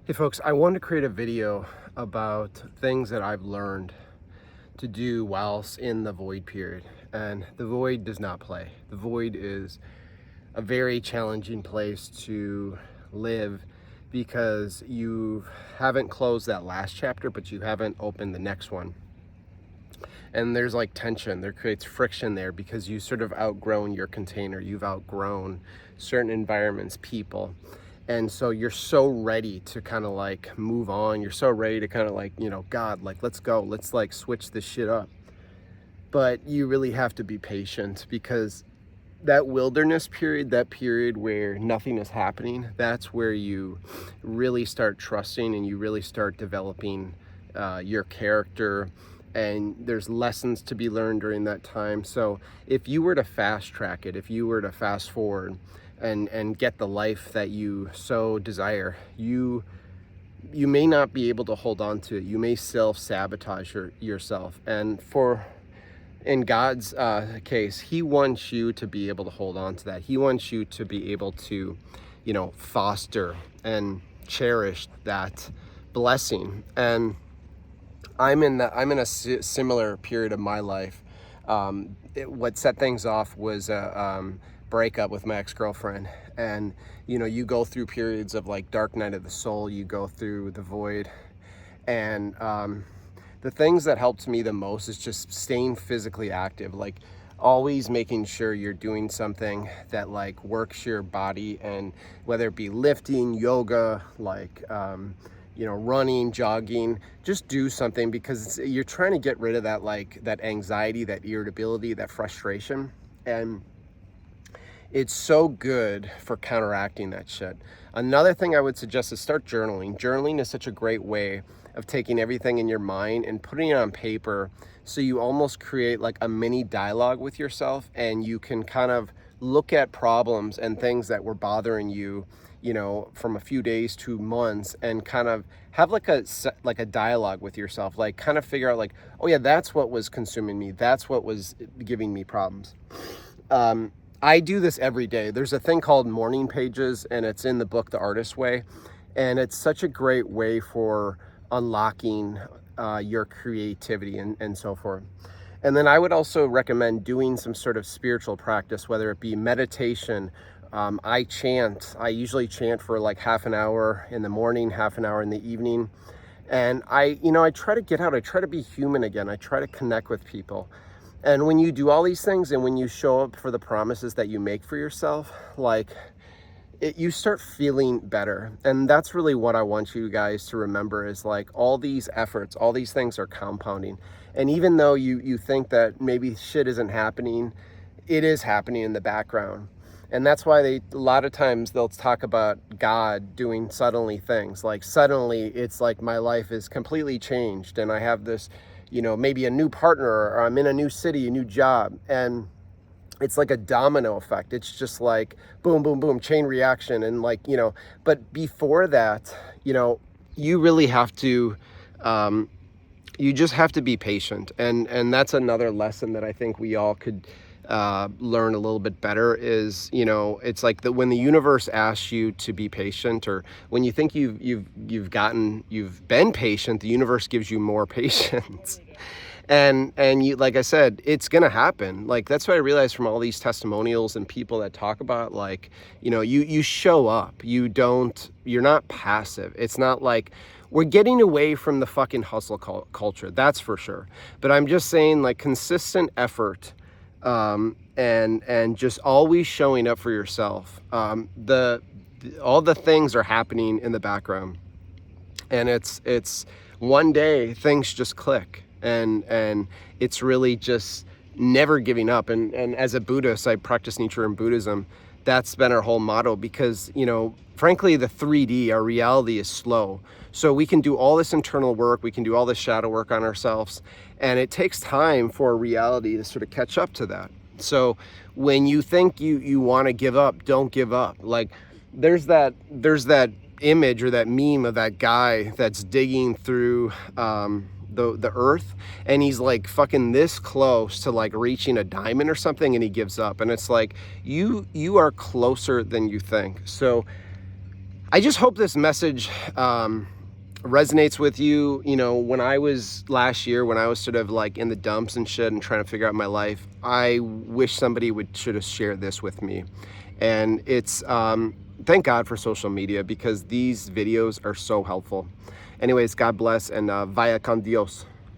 Hey folks, I wanted to create a video about things that I've learned to do whilst in the void period. And the void does not play. The void is a very challenging place to live because you haven't closed that last chapter, but you haven't opened the next one. And there's like tension, there creates friction there because you sort of outgrown your container. You've outgrown certain environments, people. And so you're so ready to kind of like move on. You're so ready to kind of like, God, like, let's go. Let's like switch this shit up. But you really have to be patient because that wilderness period, that period where nothing is happening, that's where you really start trusting and you really start developing your character. And there's lessons to be learned during that time. So if you were to fast track it, if you were to fast forward, and get the life that you so desire, you may not be able to hold on to it. You may self-sabotage yourself. And in God's case, he wants you to be able to hold on to that. He wants you to be able to, foster and cherish that blessing. And I'm in a similar period of my life. What set things off was breakup with my ex-girlfriend, and you go through periods of like dark night of the soul, you go through the void, and the things that helped me the most is just staying physically active, like always making sure you're doing something that like works your body, and whether it be lifting, yoga, like running, jogging, just do something, because you're trying to get rid of that anxiety, that irritability, that frustration. And it's so good for counteracting that shit. Another thing I would suggest is start journaling. Journaling is such a great way of taking everything in your mind and putting it on paper, so you almost create like a mini dialogue with yourself, and you can kind of look at problems and things that were bothering you, from a few days to months, and kind of have like a dialogue with yourself, like kind of figure out like, oh yeah, that's what was consuming me. That's what was giving me problems. I do this every day. There's a thing called morning pages, and it's in the book, The Artist's Way. And it's such a great way for unlocking your creativity and so forth. And then I would also recommend doing some sort of spiritual practice, whether it be meditation. I chant. I usually chant for like half an hour in the morning, half an hour in the evening. And I try to get out. I try to be human again. I try to connect with people. And when you do all these things, and when you show up for the promises that you make for yourself, you start feeling better. And that's really what I want you guys to remember, is like all these efforts, all these things are compounding. And even though you think that maybe shit isn't happening, it is happening in the background. And that's why a lot of times they'll talk about God doing suddenly things. Like suddenly it's like my life is completely changed, and I have this, maybe a new partner, or I'm in a new city, a new job. And it's like a domino effect. It's just like boom, boom, boom, chain reaction. And but before that, you really have to, you just have to be patient. And that's another lesson that I think we all could learn a little bit better is, it's like that when the universe asks you to be patient, or when you think you've been patient, the universe gives you more patience. And you, like I said, it's gonna happen. Like that's what I realized from all these testimonials and people that talk about, like, you show up. You're not passive. It's not like we're getting away from the fucking hustle culture. That's for sure. But I'm just saying, like, consistent effort, and just always showing up for yourself. All the things are happening in the background, and it's one day things just click. And it's really just never giving up. And as a Buddhist, I practice Nichiren Buddhism. That's been our whole motto, because, frankly, the 3D, our reality is slow. So we can do all this internal work, we can do all this shadow work on ourselves, and it takes time for reality to sort of catch up to that. So when you think you want to give up, don't give up. Like there's that image or that meme of that guy that's digging through the earth, and he's like fucking this close to like reaching a diamond or something, and he gives up. And it's like you are closer than you think. So I just hope this message resonates with you. You know, when I was last year, when I was sort of like in the dumps and shit and trying to figure out my life, I wish somebody should have shared this with me. And it's thank God for social media, because these videos are so helpful. Anyways, God bless, and vaya con Dios.